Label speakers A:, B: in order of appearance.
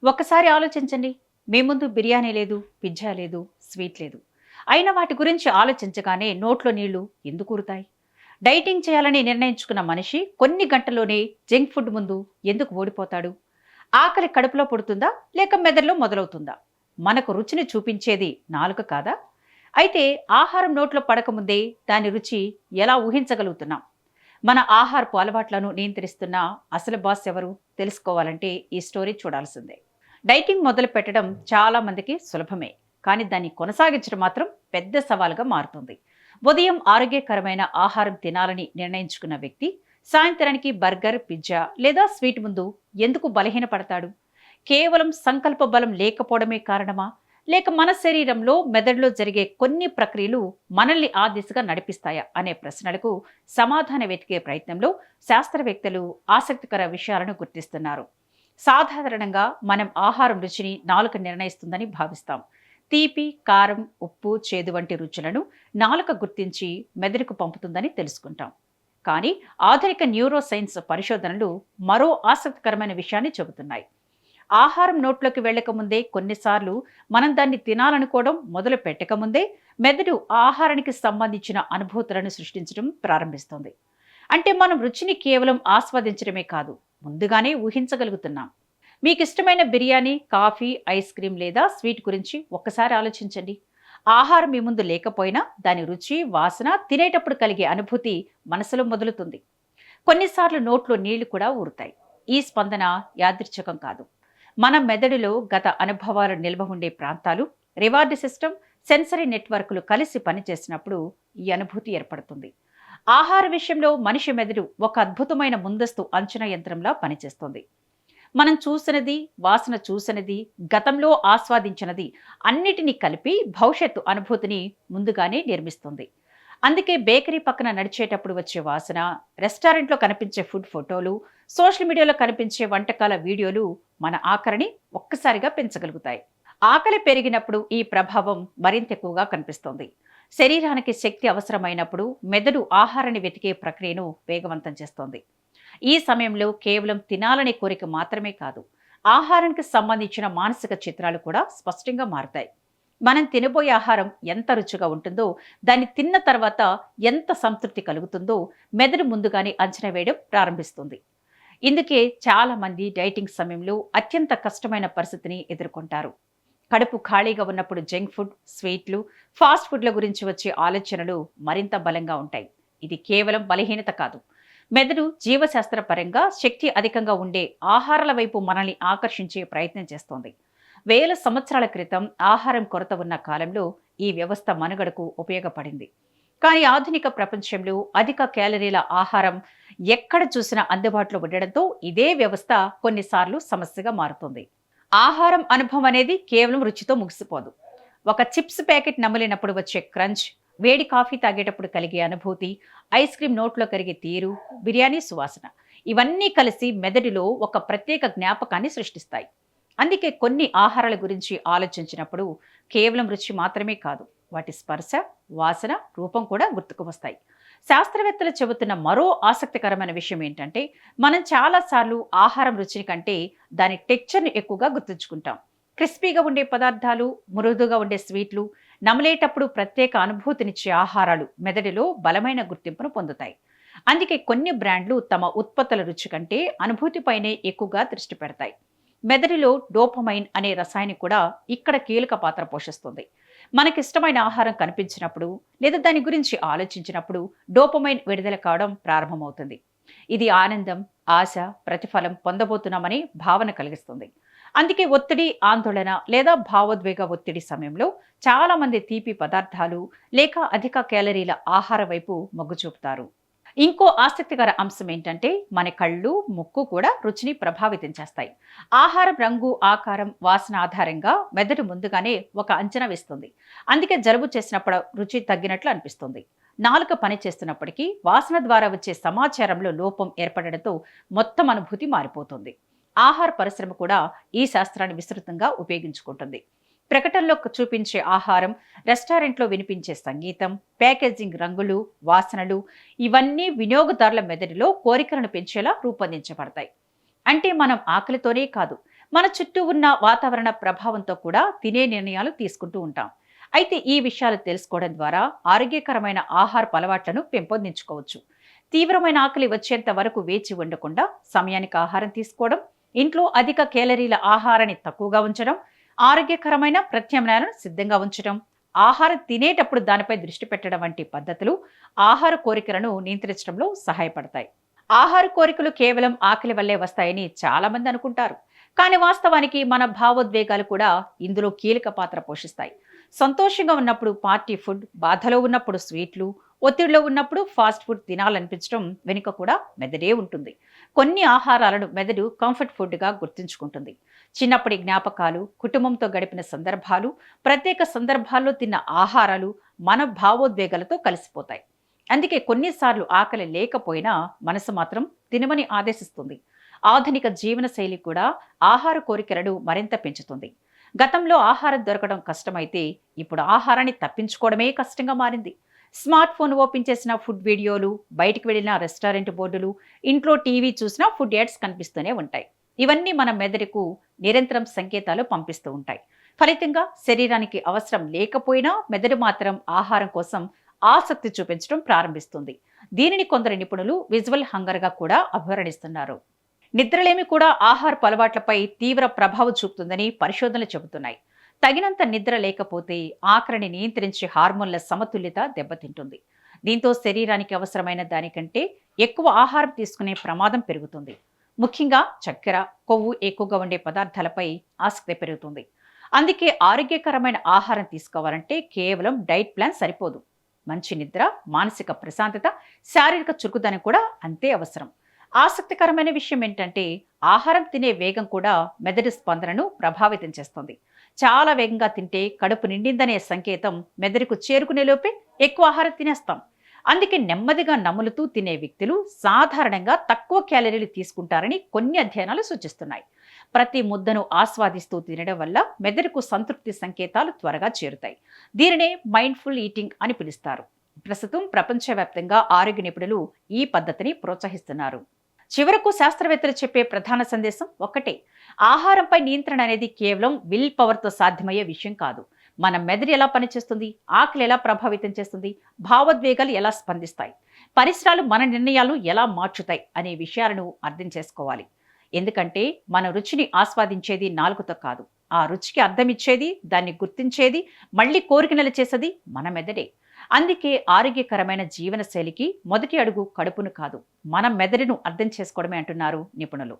A: ఒక్కసారి ఆలోచించండి. మీ ముందు బిర్యానీ లేదు, పిజ్జా లేదు, స్వీట్ లేదు. అయినా వాటి గురించి ఆలోచించగానే నోట్లో నీళ్లు ఎందుకు ఊరుతాయి? డైటింగ్ చేయాలని నిర్ణయించుకున్న మనిషి కొన్ని గంటల్లోనే జంక్ ఫుడ్ ముందు ఎందుకు ఓడిపోతాడు? ఆకలి కడుపులో పుడుతుందా? లేక మెదడులో మొదలవుతుందా? మనకు రుచిని చూపించేది నాలుక కాదా? అయితే ఆహారం నోట్లో పడకముందే దాని రుచి ఎలా ఊహించగలుగుతున్నాం? మన ఆహారపు అలవాట్లను నియంత్రిస్తున్న అసలు బాస్ ఎవరు? తెలుసుకోవాలంటే ఈ స్టోరీ చూడాల్సిందే. డైటింగ్ మొదలు పెట్టడం చాలా మందికి సులభమే, కానీ దాన్ని కొనసాగించడం మాత్రం పెద్ద సవాలుగా మారుతుంది. ఉదయం ఆరోగ్యకరమైన ఆహారం తినాలని నిర్ణయించుకున్న వ్యక్తి సాయంత్రానికి బర్గర్, పిజ్జా లేదా స్వీట్ ముందు ఎందుకు బలహీనపడతాడు? కేవలం సంకల్ప బలం లేకపోవడమే కారణమా? లేక మన శరీరంలో మెదడులో జరిగే కొన్ని ప్రక్రియలు మనల్ని ఆ దిశగా నడిపిస్తాయా అనే ప్రశ్నలకు సమాధానం వెతికే ప్రయత్నంలో శాస్త్రవేత్తలు ఆసక్తికర విషయాలను గుర్తిస్తున్నారు. సాధారణంగా మనం ఆహారం రుచిని నాలుక నిర్ణయిస్తుందని భావిస్తాం. తీపి, కారం, ఉప్పు, చేదు వంటి రుచులను నాలుక గుర్తించి మెదడుకు పంపుతుందని తెలుసుకుంటాం. కానీ ఆధునిక న్యూరో సైన్స్ పరిశోధనలు మరో ఆసక్తికరమైన విషయాన్ని చెబుతున్నాయి. ఆహారం నోట్లోకి వెళ్ళకముందే కొన్నిసార్లు మనం దాన్ని తినాలనుకోవడం మొదలు పెట్టకముందే మెదడు ఆహారానికి సంబంధించిన అనుభూతులను సృష్టించడం ప్రారంభిస్తుంది. అంటే మనం రుచిని కేవలం ఆస్వాదించడమే కాదు, ముందుగానే ఊహించగలుగుతున్నాం. మీకు ఇష్టమైన బిర్యానీ, కాఫీ, ఐస్ క్రీం లేదా స్వీట్ గురించి ఒక్కసారి ఆలోచించండి. ఆహారం మీ ముందు లేకపోయినా దాని రుచి, వాసన, తినేటప్పుడు కలిగే అనుభూతి మనసులో మొదలుతుంది. కొన్నిసార్లు నోట్లో నీళ్లు కూడా ఊరుతాయి. ఈ స్పందన యాదృచ్ఛికం కాదు. మన మెదడులో గత అనుభవాలు నిల్వ ఉండే ప్రాంతాలు, రివార్డ్ సిస్టమ్, సెన్సరీ నెట్వర్క్లు కలిసి పనిచేసినప్పుడు ఈ అనుభూతి ఏర్పడుతుంది. ఆహార విషయంలో మనిషి మెదడు ఒక అద్భుతమైన ముందస్తు అంచనా యంత్రంలా పనిచేస్తుంది. మనం చూసినది, వాసన చూసినది, గతంలో ఆస్వాదించినది అన్నిటినీ కలిపి భవిష్యత్తు అనుభూతిని ముందుగానే నిర్మిస్తుంది. అందుకే బేకరీ పక్కన నడిచేటప్పుడు వచ్చే వాసన, రెస్టారెంట్లో కనిపించే ఫుడ్ ఫోటోలు, సోషల్ మీడియాలో కనిపించే వంటకాల వీడియోలు మన ఆకలిని ఒక్కసారిగా పెంచగలుగుతాయి. ఆకలి పెరిగినప్పుడు ఈ ప్రభావం మరింత ఎక్కువగా కనిపిస్తుంది. శరీరానికి శక్తి అవసరమైనప్పుడు మెదడు ఆహారాన్ని వెతికే ప్రక్రియను వేగవంతం చేస్తోంది. ఈ సమయంలో కేవలం తినాలనే కోరిక మాత్రమే కాదు, ఆహారానికి సంబంధించిన మానసిక చిత్రాలు కూడా స్పష్టంగా మారుతాయి. మనం తినబోయే ఆహారం ఎంత రుచిగా ఉంటుందో, దాన్ని తిన్న తర్వాత ఎంత సంతృప్తి కలుగుతుందో మెదడు ముందుగానే అంచనా వేయడం ప్రారంభిస్తుంది. ఇందుకే చాలా మంది డైటింగ్ సమయంలో అత్యంత కష్టమైన పరిస్థితిని ఎదుర్కొంటారు. కడుపు ఖాళీగా ఉన్నప్పుడు జంక్ ఫుడ్, స్వీట్లు, ఫాస్ట్ ఫుడ్ల గురించి వచ్చే ఆలోచనలు మరింత బలంగా ఉంటాయి. ఇది కేవలం బలహీనత కాదు, మెదడు జీవశాస్త్ర పరంగా శక్తి అధికంగా ఉండే ఆహారాల వైపు మనల్ని ఆకర్షించే ప్రయత్నం చేస్తోంది. వేల సంవత్సరాల క్రితం ఆహారం కొరత ఉన్న కాలంలో ఈ వ్యవస్థ మనుగడకు ఉపయోగపడింది. కానీ ఆధునిక ప్రపంచంలో అధిక క్యాలరీల ఆహారం ఎక్కడ చూసినా అందుబాటులో ఉండడంతో ఇదే వ్యవస్థ కొన్నిసార్లు సమస్యగా మారుతుంది. ఆహారం అనుభవం అనేది కేవలం రుచితో ముగిసిపోదు. ఒక చిప్స్ ప్యాకెట్ నమిలినప్పుడు వచ్చే క్రంచ్, వేడి కాఫీ తాగేటప్పుడు కలిగే అనుభూతి, ఐస్ క్రీం నోట్లో కరిగే తీరు, బిర్యానీ సువాసన, ఇవన్నీ కలిసి మెదడులో ఒక ప్రత్యేక జ్ఞాపకాన్ని సృష్టిస్తాయి. అందుకే కొన్ని ఆహారాల గురించి ఆలోచించినప్పుడు కేవలం రుచి మాత్రమే కాదు, వాటి స్పర్శ, వాసన, రూపం కూడా గుర్తుకు వస్తాయి. శాస్త్రవేత్తలు చెబుతున్న మరో ఆసక్తికరమైన విషయం ఏంటంటే, మనం చాలాసార్లు ఆహారం రుచిని కంటే దాని టెక్చర్ని ఎక్కువగా గుర్తుంచుకుంటాం. క్రిస్పీగా ఉండే పదార్థాలు, మృదుగా ఉండే స్వీట్లు, నమలేటప్పుడు ప్రత్యేక అనుభూతినిచ్చే ఆహారాలు మెదడులో బలమైన గుర్తింపును పొందుతాయి. అందుకే కొన్ని బ్రాండ్లు తమ ఉత్పత్తుల రుచి కంటే అనుభూతిపైనే ఎక్కువగా దృష్టి పెడతాయి. మెదడులో డోపమైన్ అనే రసాయనం కూడా ఇక్కడ కీలక పాత్ర పోషిస్తుంది. మనకిష్టమైన ఆహారం కనిపించినప్పుడు లేదా దాని గురించి ఆలోచించినప్పుడు డోపమైన్ విడుదల కావడం ప్రారంభమవుతుంది. ఇది ఆనందం, ఆశ, ప్రతిఫలం పొందబోతున్నామని భావన కలిగిస్తుంది. అందుకే ఒత్తిడి, ఆందోళన లేదా భావోద్వేగ ఒత్తిడి సమయంలో చాలా మంది తీపి పదార్థాలు లేక అధిక క్యాలరీల ఆహార వైపు మొగ్గు చూపుతారు. ఇంకో ఆసక్తికర అంశం ఏంటంటే, మన కళ్ళు, ముక్కు కూడా రుచిని ప్రభావితం చేస్తాయి. ఆహారం రంగు, ఆకారం, వాసన ఆధారంగా మెదడు ముందుగానే ఒక అంచనా వేస్తుంది. అందుకే జలుబు చేసినప్పుడు రుచి తగ్గినట్లు అనిపిస్తుంది. నాలుక పని చేస్తున్నప్పటికీ వాసన ద్వారా వచ్చే సమాచారంలో లోపం ఏర్పడడంతో మొత్తం అనుభూతి మారిపోతుంది. ఆహార పరిశ్రమ కూడా ఈ శాస్త్రాన్ని విస్తృతంగా ఉపయోగించుకుంటుంది. ప్రకటనలో చూపించే ఆహారం, రెస్టారెంట్లో వినిపించే సంగీతం, ప్యాకేజింగ్ రంగులు, వాసనలు, ఇవన్నీ వినియోగదారుల మెదడులో కోరికలను పెంచేలా రూపొందించబడతాయి. అంటే మనం ఆకలితోనే కాదు, మన చుట్టూ ఉన్న వాతావరణ ప్రభావంతో కూడా తినే నిర్ణయాలు తీసుకుంటూ ఉంటాం. అయితే ఈ విషయాలు తెలుసుకోవడం ద్వారా ఆరోగ్యకరమైన ఆహారపు అలవాట్లను పెంపొందించుకోవచ్చు. తీవ్రమైన ఆకలి వచ్చేంత వరకు వేచి ఉండకుండా సమయానికి ఆహారం తీసుకోవడం, ఇంట్లో అధిక కేలరీల ఆహారాన్ని తక్కువగా ఉంచడం, ఆరోగ్యకరమైన ప్రత్యామ్నాయాలను సిద్ధంగా ఉంచడం, ఆహారం తినేటప్పుడు దానిపై దృష్టి పెట్టడం వంటి పద్ధతులు ఆహార కోరికలను నియంత్రించడంలో సహాయపడతాయి. ఆహార కోరికలు కేవలం ఆకలి వల్లే వస్తాయని చాలా మంది అనుకుంటారు. కానీ వాస్తవానికి మన భావోద్వేగాలు కూడా ఇందులో కీలక పాత్ర పోషిస్తాయి. సంతోషంగా ఉన్నప్పుడు పార్టీ ఫుడ్, బాధలో ఉన్నప్పుడు స్వీట్లు, ఒత్తిడిలో ఉన్నప్పుడు ఫాస్ట్ ఫుడ్ తినాలనిపించడం వెనుక కూడా మెదడే ఉంటుంది. కొన్ని ఆహారాలను మెదడు కంఫర్ట్ ఫుడ్గా గుర్తుంచుకుంటుంది. చిన్నప్పటి జ్ఞాపకాలు, కుటుంబంతో గడిపిన సందర్భాలు, ప్రత్యేక సందర్భాల్లో తిన్న ఆహారాలు మన భావోద్వేగాలతో కలిసిపోతాయి. అందుకే కొన్నిసార్లు ఆకలి లేకపోయినా మనసు మాత్రం తినమని ఆదేశిస్తుంది. ఆధునిక జీవన శైలి కూడా ఆహార కోరికలను మరింత పెంచుతుంది. గతంలో ఆహారం దొరకడం కష్టమైతే ఇప్పుడు ఆహారాన్ని తప్పించుకోవడమే కష్టంగా మారింది. స్మార్ట్ ఫోన్ ఓపెన్ చేసిన ఫుడ్ వీడియోలు, బయటికి వెళ్ళిన రెస్టారెంట్ బోర్డులు, ఇంట్లో టీవీ చూసినా ఫుడ్ యాడ్స్ కనిపిస్తూనే ఉంటాయి. ఇవన్నీ మన మెదడుకు నిరంతరం సంకేతాలు పంపిస్తూ ఉంటాయి. ఫలితంగా శరీరానికి అవసరం లేకపోయినా మెదడు మాత్రం ఆహారం కోసం ఆసక్తి చూపించడం ప్రారంభిస్తుంది. దీనిని కొందరు నిపుణులు విజువల్ హంగర్గా కూడా అభివర్ణిస్తున్నారు. నిద్రలేమి కూడా ఆహారపు అలవాట్లపై తీవ్ర ప్రభావం చూపుతుందని పరిశోధనలు చెబుతున్నాయి. తగినంత నిద్ర లేకపోతే ఆకలిని నియంత్రించే హార్మోన్ల సమతుల్యత దెబ్బతింటుంది. దీంతో శరీరానికి అవసరమైన దానికంటే ఎక్కువ ఆహారం తీసుకునే ప్రమాదం పెరుగుతుంది. ముఖ్యంగా చక్కెర, కొవ్వు ఎక్కువగా ఉండే పదార్థాలపై ఆసక్తి పెరుగుతుంది. అందుకే ఆరోగ్యకరమైన ఆహారం తీసుకోవాలంటే కేవలం డైట్ ప్లాన్ సరిపోదు. మంచి నిద్ర, మానసిక ప్రశాంతత, శారీరక చురుకుదనం కూడా అంతే అవసరం. ఆసక్తికరమైన విషయం ఏంటంటే ఆహారం తినే వేగం కూడా మెదడు స్పందనను ప్రభావితం చేస్తుంది. చాలా వేగంగా తింటే కడుపు నిండిందనే సంకేతం మెదడుకు చేరుకునే లోపే ఎక్కువ ఆహారం తినేస్తాం. అందుకే నెమ్మదిగా నములుతూ తినే వ్యక్తులు సాధారణంగా తక్కువ క్యాలరీలు తీసుకుంటారని కొన్ని అధ్యయనాలు సూచిస్తున్నాయి. ప్రతి ముద్దను ఆస్వాదిస్తూ తినడం వల్ల మెదడుకు సంతృప్తి సంకేతాలు త్వరగా చేరుతాయి. దీనినే మైండ్ఫుల్ ఈటింగ్ అని పిలుస్తారు. ప్రస్తుతం ప్రపంచవ్యాప్తంగా ఆరోగ్య నిపుణులు ఈ పద్ధతిని ప్రోత్సహిస్తున్నారు. చివరకు శాస్త్రవేత్తలు చెప్పే ప్రధాన సందేశం ఒక్కటే: ఆహారంపై నియంత్రణ అనేది కేవలం విల్ పవర్తో సాధ్యమయ్యే విషయం కాదు. మన మెదడు ఎలా పనిచేస్తుంది, ఆకలి ఎలా ప్రభావితం చేస్తుంది, భావోద్వేగాలు ఎలా స్పందిస్తాయి, పరిసరాలు మన నిర్ణయాలను ఎలా మార్చుతాయి అనే విషయాలను అర్థం చేసుకోవాలి. ఎందుకంటే మన రుచిని ఆస్వాదించేది నాలుకతో కాదు, ఆ రుచికి అర్థం ఇచ్చేది, దాన్ని గుర్తించేది, మళ్ళీ కోరికనలు చేసేది మన మెదడే. అందుకే ఆరోగ్యకరమైన జీవన శైలికి మొదటి అడుగు కడుపును కాదు, మన మెదడును అర్థం చేసుకోవడమే అంటున్నారు నిపుణులు.